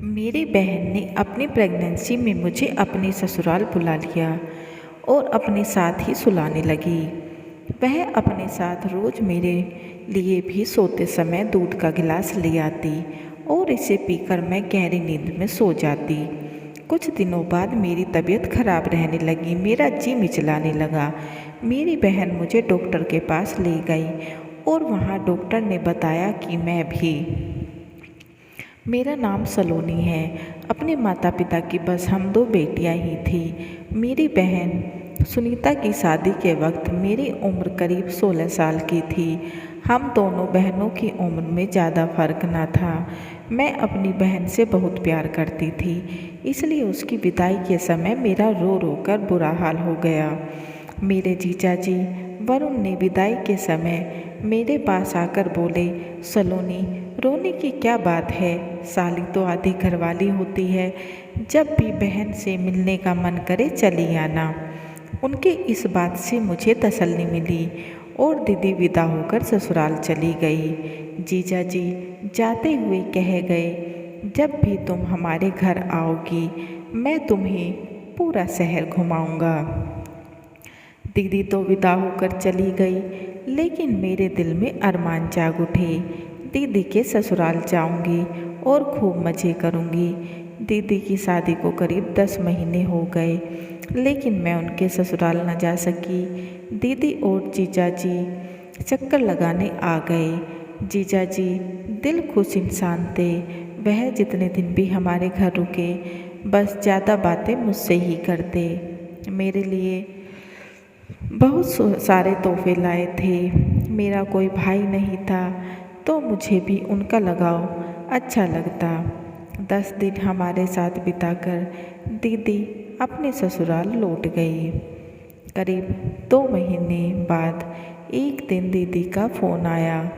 मेरी बहन ने अपनी प्रेगनेंसी में मुझे अपने ससुराल बुला लिया और अपने साथ ही सुलाने लगी। वह अपने साथ रोज़ मेरे लिए भी सोते समय दूध का गिलास ले आती और इसे पीकर मैं गहरी नींद में सो जाती। कुछ दिनों बाद मेरी तबीयत खराब रहने लगी, मेरा जी मिचलाने लगा। मेरी बहन मुझे डॉक्टर के पास ले गई और वहाँ डॉक्टर ने बताया कि मेरा नाम सलोनी है। अपने माता पिता की बस हम दो बेटियां ही थी। मेरी बहन सुनीता की शादी के वक्त मेरी उम्र करीब 16 साल की थी। हम दोनों बहनों की उम्र में ज़्यादा फर्क ना था। मैं अपनी बहन से बहुत प्यार करती थी, इसलिए उसकी विदाई के समय मेरा रो रो कर बुरा हाल हो गया। मेरे जीजा जी वरुण ने विदाई के समय मेरे पास आकर बोले, सलोनी, रोने की क्या बात है, साली तो आधी घरवाली होती है, जब भी बहन से मिलने का मन करे चली आना। उनके इस बात से मुझे तसल्ली मिली और दीदी विदा होकर ससुराल चली गई। जीजा जी जाते हुए कह गए, जब भी तुम हमारे घर आओगी मैं तुम्हें पूरा शहर घुमाऊंगा। दीदी तो विदा होकर चली गई, लेकिन मेरे दिल में अरमान जाग उठे। दीदी के ससुराल जाऊंगी और खूब मज़े करूंगी। दीदी की शादी को करीब 10 महीने हो गए, लेकिन मैं उनके ससुराल न जा सकी। दीदी और जीजा जी चक्कर लगाने आ गए। जीजा जी दिल खुश इंसान थे। वह जितने दिन भी हमारे घर रुके बस ज़्यादा बातें मुझसे ही करते। मेरे लिए बहुत सारे तोहफे लाए थे। मेरा कोई भाई नहीं था तो मुझे भी उनका लगाव अच्छा लगता। 10 दिन हमारे साथ बिताकर दीदी अपने ससुराल लौट गई। करीब 2 महीने बाद एक दिन दीदी का फ़ोन आया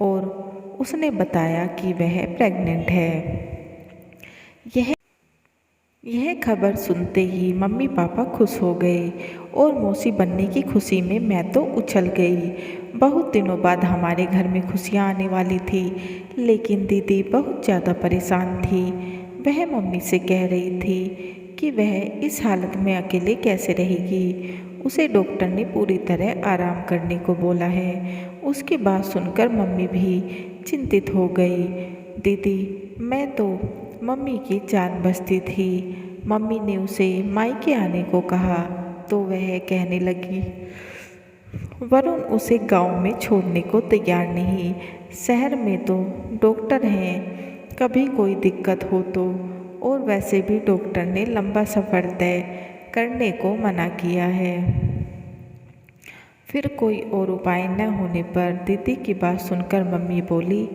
और उसने बताया कि वह प्रेग्नेंट है। यह खबर सुनते ही मम्मी पापा खुश हो गए और मौसी बनने की खुशी में मैं तो उछल गई। बहुत दिनों बाद हमारे घर में खुशियाँ आने वाली थी, लेकिन दीदी बहुत ज़्यादा परेशान थी। वह मम्मी से कह रही थी कि वह इस हालत में अकेले कैसे रहेगी। उसे डॉक्टर ने पूरी तरह आराम करने को बोला है। उसकी बात सुनकर मम्मी भी चिंतित हो गई। दीदी मैं तो मम्मी की जान बसती थी। मम्मी ने उसे मायके आने को कहा तो वह कहने लगी, वरुण उसे गांव में छोड़ने को तैयार नहीं। शहर में तो डॉक्टर हैं, कभी कोई दिक्कत हो तो। और वैसे भी डॉक्टर ने लंबा सफ़र तय करने को मना किया है। फिर कोई और उपाय न होने पर दीदी की बात सुनकर मम्मी बोली,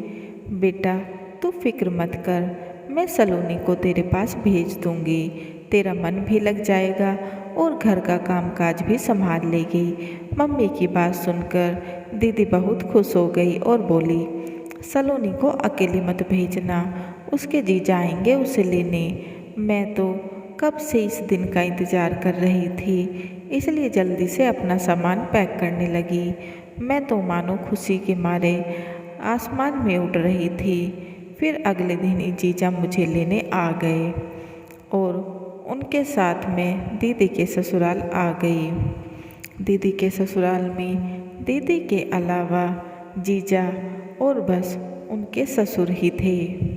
बेटा तू फिक्र मत कर, मैं सलोनी को तेरे पास भेज दूंगी। तेरा मन भी लग जाएगा और घर का कामकाज भी संभाल लेगी। मम्मी की बात सुनकर दीदी बहुत खुश हो गई और बोली, सलोनी को अकेली मत भेजना, उसके जीजा आएंगे उसे लेने। मैं तो कब से इस दिन का इंतज़ार कर रही थी, इसलिए जल्दी से अपना सामान पैक करने लगी। मैं तो मानो खुशी के मारे आसमान में उड़ रही थी। फिर अगले दिन ही जीजा मुझे लेने आ गए और उनके साथ में दीदी के ससुराल आ गई। दीदी के ससुराल में दीदी के अलावा जीजा और बस उनके ससुर ही थे।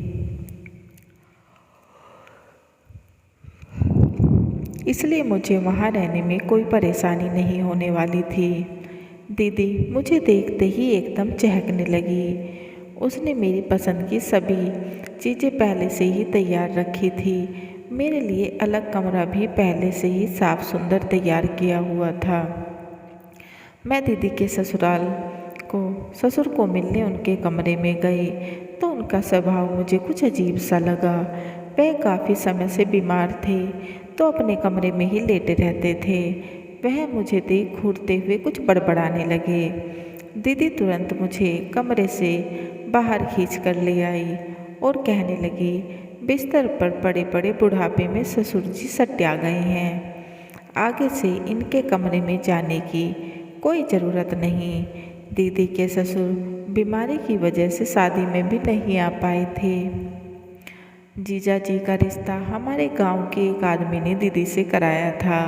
इसलिए मुझे वहाँ रहने में कोई परेशानी नहीं होने वाली थी। दीदी मुझे देखते ही एकदम चहकने लगी। उसने मेरी पसंद की सभी चीज़ें पहले से ही तैयार रखी थी। मेरे लिए अलग कमरा भी पहले से ही साफ सुंदर तैयार किया हुआ था। मैं दीदी के ससुर को मिलने उनके कमरे में गई तो उनका स्वभाव मुझे कुछ अजीब सा लगा। वह काफ़ी समय से बीमार थे तो अपने कमरे में ही लेटे रहते थे। वह मुझे देख घूरते हुए कुछ बड़बड़ाने लगे। दीदी तुरंत मुझे कमरे से बाहर खींच कर ले आई और कहने लगी, बिस्तर पर पड़े पड़े बुढ़ापे में ससुर जी सट्या गए हैं, आगे से इनके कमरे में जाने की कोई ज़रूरत नहीं। दीदी के ससुर बीमारी की वजह से शादी में भी नहीं आ पाए थे। जीजा जी का रिश्ता हमारे गांव के एक आदमी ने दीदी से कराया था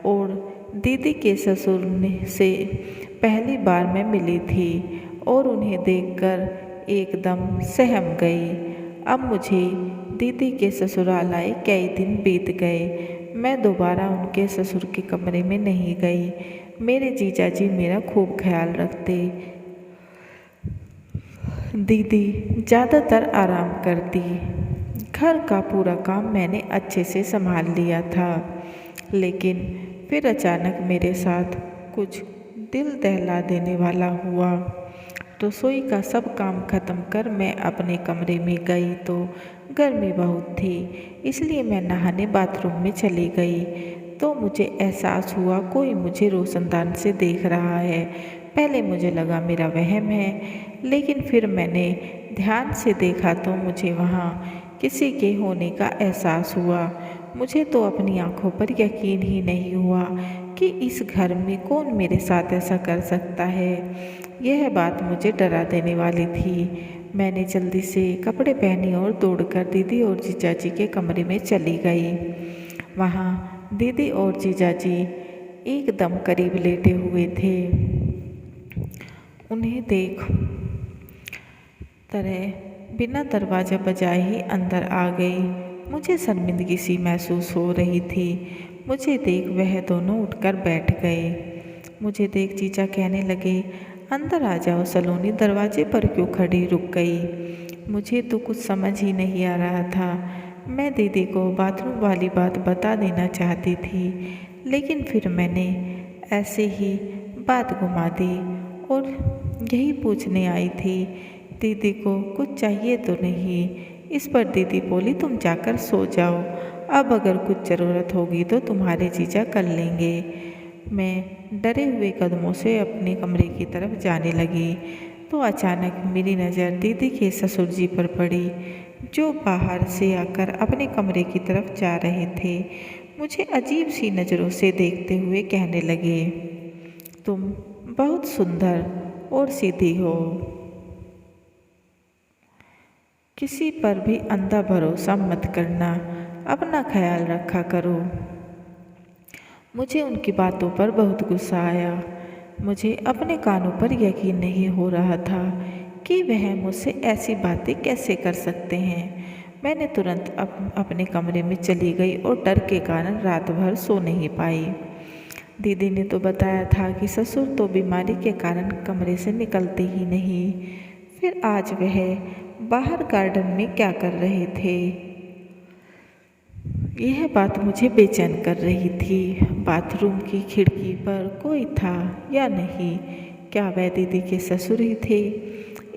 और दीदी के ससुर ने से पहली बार मैं मिली थी और उन्हें देखकर एकदम सहम गई। अब मुझे दीदी के ससुराल आए कई दिन बीत गए। मैं दोबारा उनके ससुर के कमरे में नहीं गई। मेरे जीजा जी मेरा खूब ख्याल रखते। दीदी ज़्यादातर आराम करती। घर का पूरा काम मैंने अच्छे से संभाल लिया था, लेकिन फिर अचानक मेरे साथ कुछ दिल दहला देने वाला हुआ। रसोई का सब काम खत्म कर मैं अपने कमरे में गई तो गर्मी बहुत थी, इसलिए मैं नहाने बाथरूम में चली गई तो मुझे एहसास हुआ कोई मुझे रोशनदान से देख रहा है। पहले मुझे लगा मेरा वहम है, लेकिन फिर मैंने ध्यान से देखा तो मुझे वहाँ किसी के होने का एहसास हुआ। मुझे तो अपनी आंखों पर यकीन ही नहीं हुआ कि इस घर में कौन मेरे साथ ऐसा कर सकता है। यह बात मुझे डरा देने वाली थी। मैंने जल्दी से कपड़े पहने और दौड़कर दीदी और जीजा जी के कमरे में चली गई। वहाँ दीदी और जीजा जी एकदम करीब लेटे हुए थे। उन्हें देख तरह बिना दरवाज़ा बजाए ही अंदर आ गई। मुझे शर्मिंदगी सी महसूस हो रही थी। मुझे देख वह दोनों उठकर बैठ गए। मुझे देख जीजा कहने लगे, अंदर आ जाओ सलोनी, दरवाजे पर क्यों खड़ी रुक गई। मुझे तो कुछ समझ ही नहीं आ रहा था। मैं दीदी को बाथरूम वाली बात बता देना चाहती थी, लेकिन फिर मैंने ऐसे ही बात घुमा दी और यही पूछने आई थी, दीदी को कुछ चाहिए तो नहीं। इस पर दीदी बोली, तुम जाकर सो जाओ, अब अगर कुछ ज़रूरत होगी तो तुम्हारे जीजा कर लेंगे। मैं डरे हुए कदमों से अपने कमरे की तरफ जाने लगी तो अचानक मेरी नज़र दीदी के ससुर जी पर पड़ी, जो बाहर से आकर अपने कमरे की तरफ जा रहे थे। मुझे अजीब सी नज़रों से देखते हुए कहने लगे, तुम बहुत सुंदर और सीधी हो, किसी पर भी अंधा भरोसा मत करना, अपना ख्याल रखा करो। मुझे उनकी बातों पर बहुत गुस्सा आया। मुझे अपने कानों पर यकीन नहीं हो रहा था कि वह मुझसे ऐसी बातें कैसे कर सकते हैं। मैंने तुरंत अपने कमरे में चली गई और डर के कारण रात भर सो नहीं पाई। दीदी ने तो बताया था कि ससुर तो बीमारी के कारण कमरे से निकलते ही नहीं। फिर आज वह बाहर गार्डन में क्या कर रहे थे, यह बात मुझे बेचैन कर रही थी। बाथरूम की खिड़की पर कोई था या नहीं, क्या वह दीदी के ससुर ही थे।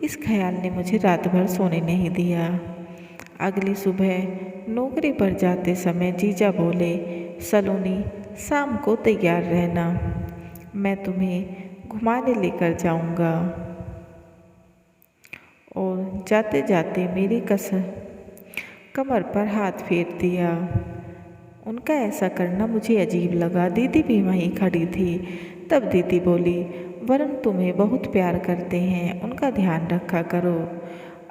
इस ख्याल ने मुझे रात भर सोने नहीं दिया। अगली सुबह नौकरी पर जाते समय जीजा बोले, सलोनी शाम को तैयार रहना, मैं तुम्हें घुमाने लेकर जाऊंगा। और जाते जाते मेरी कमर पर हाथ फेर दिया। उनका ऐसा करना मुझे अजीब लगा। दीदी भी वहीं खड़ी थी। तब दीदी बोली, वरुण तुम्हें बहुत प्यार करते हैं, उनका ध्यान रखा करो।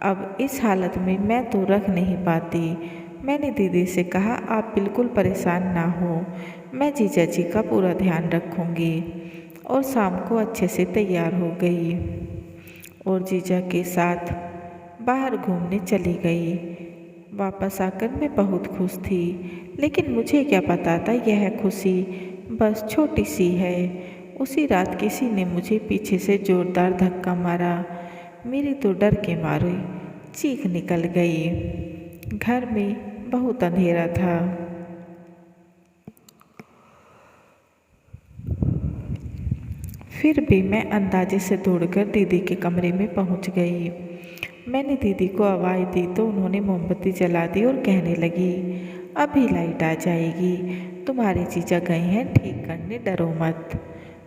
अब इस हालत में मैं तो रख नहीं पाती। मैंने दीदी से कहा, आप बिल्कुल परेशान ना हो, मैं जीजा जी का पूरा ध्यान रखूँगी। और शाम को अच्छे से तैयार हो गई और जीजा के साथ बाहर घूमने चली गई। वापस आकर मैं बहुत खुश थी, लेकिन मुझे क्या पता था यह खुशी बस छोटी सी है। उसी रात किसी ने मुझे पीछे से जोरदार धक्का मारा। मेरी तो डर के मारे चीख निकल गई। घर में बहुत अंधेरा था। फिर भी मैं अंदाजे से दौड़कर दीदी के कमरे में पहुंच गई। मैंने दीदी को आवाज़ दी तो उन्होंने मोमबत्ती जला दी और कहने लगी, अभी लाइट आ जाएगी, तुम्हारे जीजा गए हैं ठीक करने, डरो मत।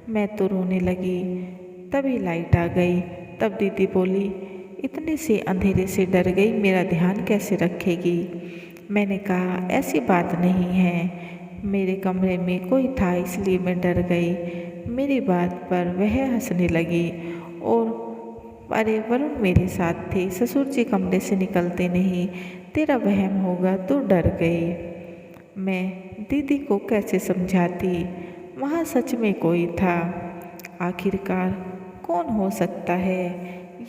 मैं तो रोने लगी। तभी लाइट आ गई। तब दीदी बोली, इतने से अंधेरे से डर गई, मेरा ध्यान कैसे रखेगी। मैंने कहा, ऐसी बात नहीं है, मेरे कमरे में कोई था इसलिए मैं डर गई। मेरी बात पर वह हंसने लगी और अरे वरुण मेरे साथ थे, ससुर जी कमरे से निकलते नहीं, तेरा वहम होगा तो डर गई। मैं दीदी को कैसे समझाती, वहाँ सच में कोई था। आखिरकार कौन हो सकता है,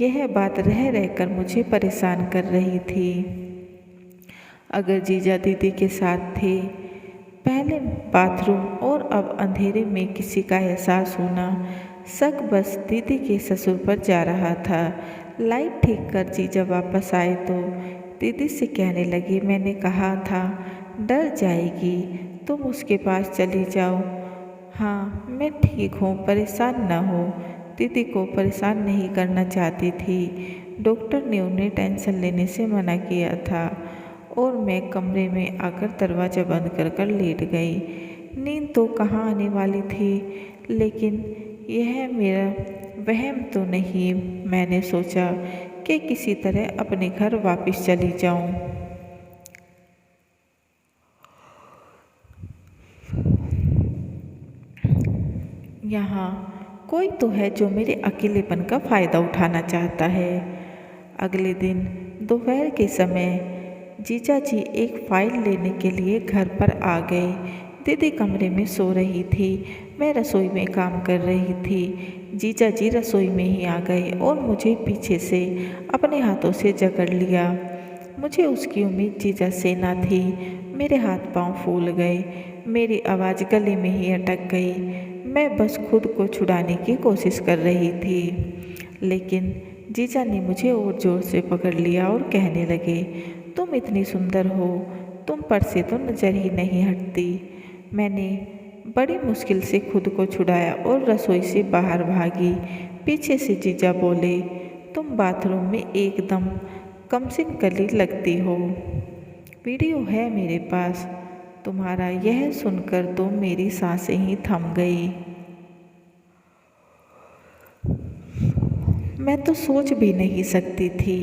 यह बात रह रहकर मुझे परेशान कर रही थी। अगर जीजा दीदी के साथ थे, पहले बाथरूम और अब अंधेरे में किसी का एहसास होना, शक बस दीदी के ससुर पर जा रहा था। लाइट ठीक कर जीजा वापस आए तो दीदी से कहने लगी, मैंने कहा था डर जाएगी, तुम उसके पास चली जाओ। हाँ मैं ठीक हूँ, परेशान न हो। दीदी को परेशान नहीं करना चाहती थी। डॉक्टर ने उन्हें टेंशन लेने से मना किया था और मैं कमरे में आकर दरवाज़ा बंद कर कर लेट गई। नींद तो कहाँ आने वाली थी, लेकिन यह मेरा वहम तो नहीं। मैंने सोचा कि किसी तरह अपने घर वापस चली जाऊं। यहाँ कोई तो है जो मेरे अकेलेपन का फ़ायदा उठाना चाहता है। अगले दिन दोपहर के समय जीजा जी एक फ़ाइल लेने के लिए घर पर आ गए। दीदी कमरे में सो रही थी, मैं रसोई में काम कर रही थी। जीजा जी रसोई में ही आ गए और मुझे पीछे से अपने हाथों से जकड़ लिया। मुझे उसकी उम्मीद जीजा से न थी। मेरे हाथ पांव फूल गए, मेरी आवाज़ गले में ही अटक गई। मैं बस खुद को छुड़ाने की कोशिश कर रही थी, लेकिन जीजा ने मुझे और ज़ोर से पकड़ लिया और कहने लगे, तुम इतनी सुंदर हो, तुम पर से तो नज़र ही नहीं हटती। मैंने बड़ी मुश्किल से खुद को छुड़ाया और रसोई से बाहर भागी। पीछे से जीजा बोले, तुम बाथरूम में एकदम कमसिन कली लगती हो। वीडियो है मेरे पास। तुम्हारा यह सुनकर तो मेरी सांसें ही थम गई। मैं तो सोच भी नहीं सकती थी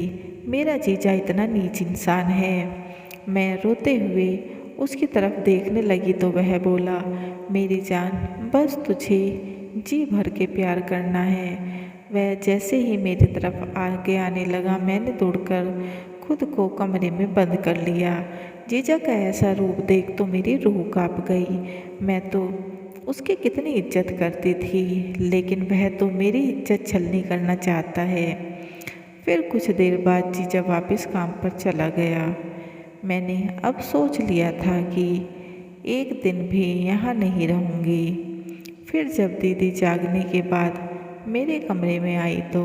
मेरा जीजा इतना नीच इंसान है। मैं रोते हुए उसकी तरफ देखने लगी तो वह बोला, मेरी जान बस तुझे जी भर के प्यार करना है। वह जैसे ही मेरी तरफ आगे आने लगा, मैंने दौड़कर खुद को कमरे में बंद कर लिया। जीजा का ऐसा रूप देख तो मेरी रूह कांप गई। मैं तो उसकी कितनी इज्जत करती थी, लेकिन वह तो मेरी इज्जत छलनी करना चाहता है। फिर कुछ देर बाद जीजा वापस काम पर चला गया। मैंने अब सोच लिया था कि एक दिन भी यहाँ नहीं रहूँगी। फिर जब दीदी जागने के बाद मेरे कमरे में आई तो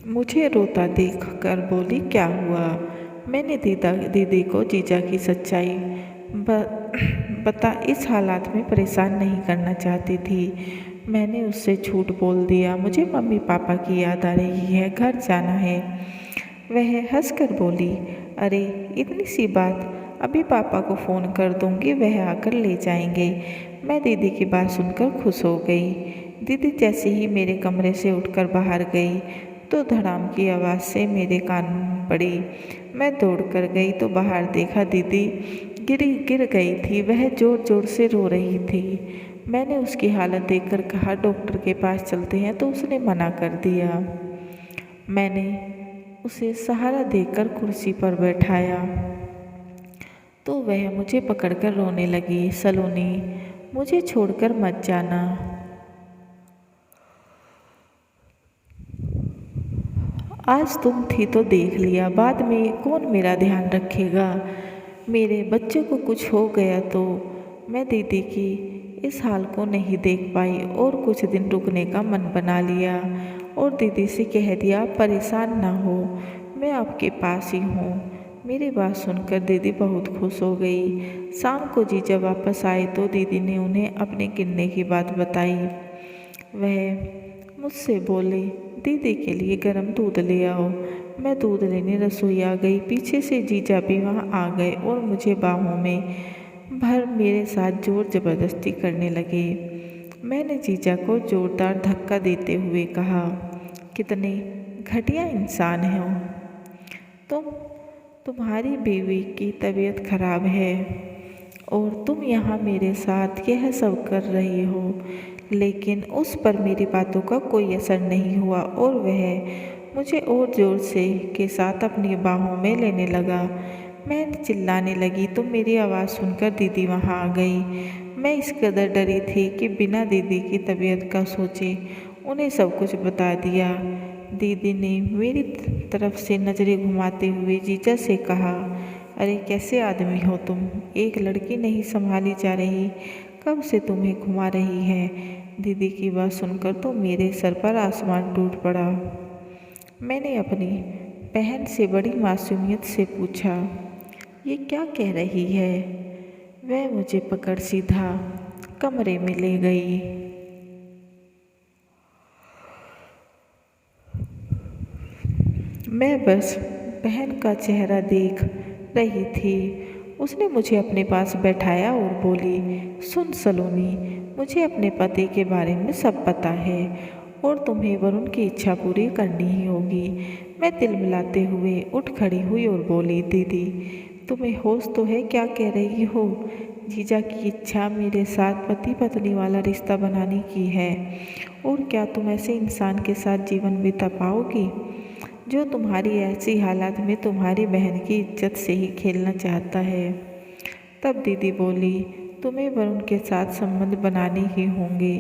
मुझे रोता देख कर बोली, क्या हुआ? मैंने दीदी को जीजा की सच्चाई बता इस हालात में परेशान नहीं करना चाहती थी। मैंने उससे झूठ बोल दिया, मुझे मम्मी पापा की याद आ रही है, घर जाना है। वह हंसकर बोली, अरे इतनी सी बात, अभी पापा को फ़ोन कर दूंगी, वह आकर ले जाएंगे। मैं दीदी की बात सुनकर खुश हो गई। दीदी जैसे ही मेरे कमरे से उठकर बाहर गई तो धड़ाम की आवाज़ से मेरे कान पड़ी। मैं दौड़ कर गई तो बाहर देखा दीदी गिर गई थी। वह ज़ोर ज़ोर से रो रही थी। मैंने उसकी हालत देखकर कहा, डॉक्टर के पास चलते हैं, तो उसने मना कर दिया। मैंने उसे सहारा देकर कुर्सी पर बैठाया तो वह मुझे पकड़कर रोने लगी, सलोनी मुझे छोड़कर मत जाना। आज तुम थी तो देख लिया, बाद में कौन मेरा ध्यान रखेगा? मेरे बच्चे को कुछ हो गया तो मैं दीदी की इस हाल को नहीं देख पाई और कुछ दिन रुकने का मन बना लिया और दीदी से कह दिया, परेशान ना हो, मैं आपके पास ही हूँ। मेरी बात सुनकर दीदी बहुत खुश हो गई। शाम को जीजा वापस आए तो दीदी ने उन्हें अपने गिरने की बात बताई। वह मुझसे बोले, दीदी के लिए गर्म दूध ले आओ। मैं दूध लेने रसोई आ गई। पीछे से जीजा भी वहाँ आ गए और मुझे बाहों में भर मेरे साथ जोर ज़बरदस्ती करने लगे। मैंने जीजा को जोरदार धक्का देते हुए कहा, कितने घटिया इंसान हो तुम्हारी बीवी की तबीयत खराब है और तुम यहाँ मेरे साथ यह सब कर रही हो। लेकिन उस पर मेरी बातों का कोई असर नहीं हुआ और वह मुझे और जोर से के साथ अपनी बाहों में लेने लगा। मैं चिल्लाने लगी तो मेरी आवाज़ सुनकर दीदी वहाँ आ गई। मैं इस कदर डरी थी कि बिना दीदी की तबीयत का सोचे उन्हें सब कुछ बता दिया। दीदी ने मेरी तरफ से नज़रें घुमाते हुए जीजा से कहा, अरे कैसे आदमी हो तुम? एक लड़की नहीं संभाली जा रही, कब से तुम्हें घुमा रही है? दीदी की बात सुनकर तो मेरे सर पर आसमान टूट पड़ा। मैंने अपनी बहन से बड़ी मासूमियत से पूछा, ये क्या कह रही है? वह मुझे पकड़ सीधा कमरे में ले गई। मैं बस बहन का चेहरा देख रही थी। उसने मुझे अपने पास बैठाया और बोली, सुन सलोनी, मुझे अपने पति के बारे में सब पता है और तुम्हें वरुण की इच्छा पूरी करनी ही होगी। मैं तिलमिलाते हुए उठ खड़ी हुई और बोली, दीदी तुम्हें होश तो है? क्या कह रही हो? जीजा की इच्छा मेरे साथ पति पत्नी वाला रिश्ता बनाने की है और क्या तुम ऐसे इंसान के साथ जीवन बिता पाओगी जो तुम्हारी ऐसी हालात में तुम्हारी बहन की इज्जत से ही खेलना चाहता है? तब दीदी बोली, तुम्हें वरुण के साथ संबंध बनाने ही होंगे,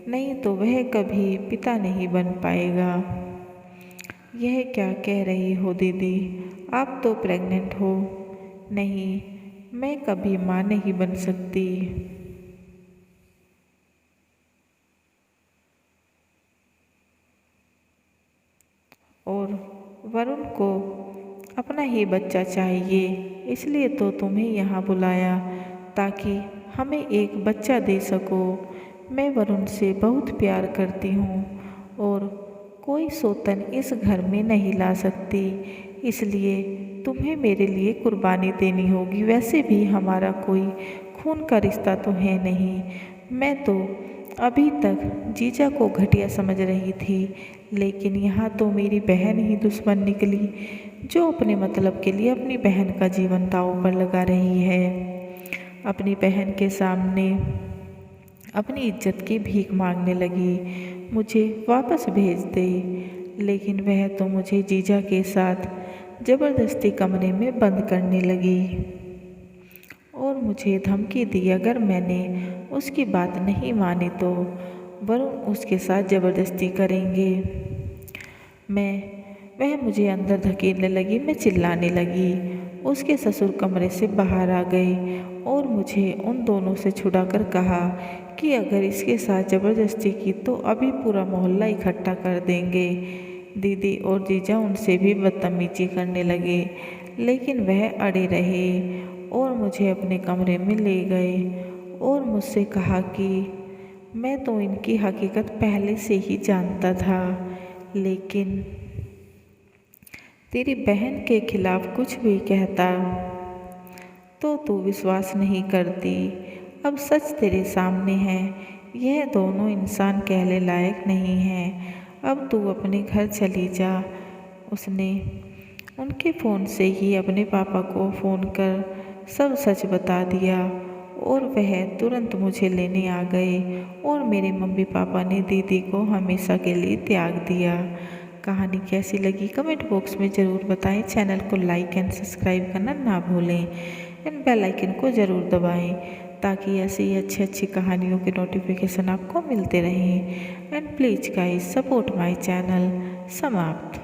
नहीं तो वह कभी पिता नहीं बन पाएगा। यह क्या कह रही हो दीदी? आप तो प्रेग्नेंट हो। नहीं, मैं कभी माँ नहीं बन सकती। और वरुण को अपना ही बच्चा चाहिए, इसलिए तो तुम्हें यहाँ बुलाया ताकि हमें एक बच्चा दे सको। मैं वरुण से बहुत प्यार करती हूँ और कोई सौतन इस घर में नहीं ला सकती, इसलिए तुम्हें मेरे लिए कुर्बानी देनी होगी। वैसे भी हमारा कोई खून का रिश्ता तो है नहीं। मैं तो अभी तक जीजा को घटिया समझ रही थी, लेकिन यहाँ तो मेरी बहन ही दुश्मन निकली जो अपने मतलब के लिए अपनी बहन का जीवन दांव पर लगा रही है। अपनी बहन के सामने अपनी इज्जत की भीख मांगने लगी, मुझे वापस भेज दे। लेकिन वह तो मुझे जीजा के साथ ज़बरदस्ती कमरे में बंद करने लगी और मुझे धमकी दी, अगर मैंने उसकी बात नहीं मानी तो वरुण उसके साथ ज़बरदस्ती करेंगे। वह मुझे अंदर धकेलने लगी। मैं चिल्लाने लगी। उसके ससुर कमरे से बाहर आ गए और मुझे उन दोनों से छुड़ाकर कहा कि अगर इसके साथ ज़बरदस्ती की तो अभी पूरा मोहल्ला इकट्ठा कर देंगे। दीदी और जीजा उनसे भी बदतमीजी करने लगे, लेकिन वह अड़े रहे और मुझे अपने कमरे में ले गए और मुझसे कहा कि मैं तो इनकी हकीकत पहले से ही जानता था, लेकिन तेरी बहन के खिलाफ कुछ भी कहता तो तू विश्वास नहीं करती। अब सच तेरे सामने है, यह दोनों इंसान कहने लायक नहीं हैं। अब तू अपने घर चली जा। उसने उनके फ़ोन से ही अपने पापा को फ़ोन कर सब सच बता दिया और वह तुरंत मुझे लेने आ गए और मेरे मम्मी पापा ने दीदी को हमेशा के लिए त्याग दिया। कहानी कैसी लगी कमेंट बॉक्स में ज़रूर बताएं। चैनल को लाइक एंड सब्सक्राइब करना ना भूलें एंड बेल आइकन को ज़रूर दबाएं ताकि ऐसी ही अच्छी कहानियों के नोटिफिकेशन आपको मिलते रहें। And please guys support my channel. समाप्त।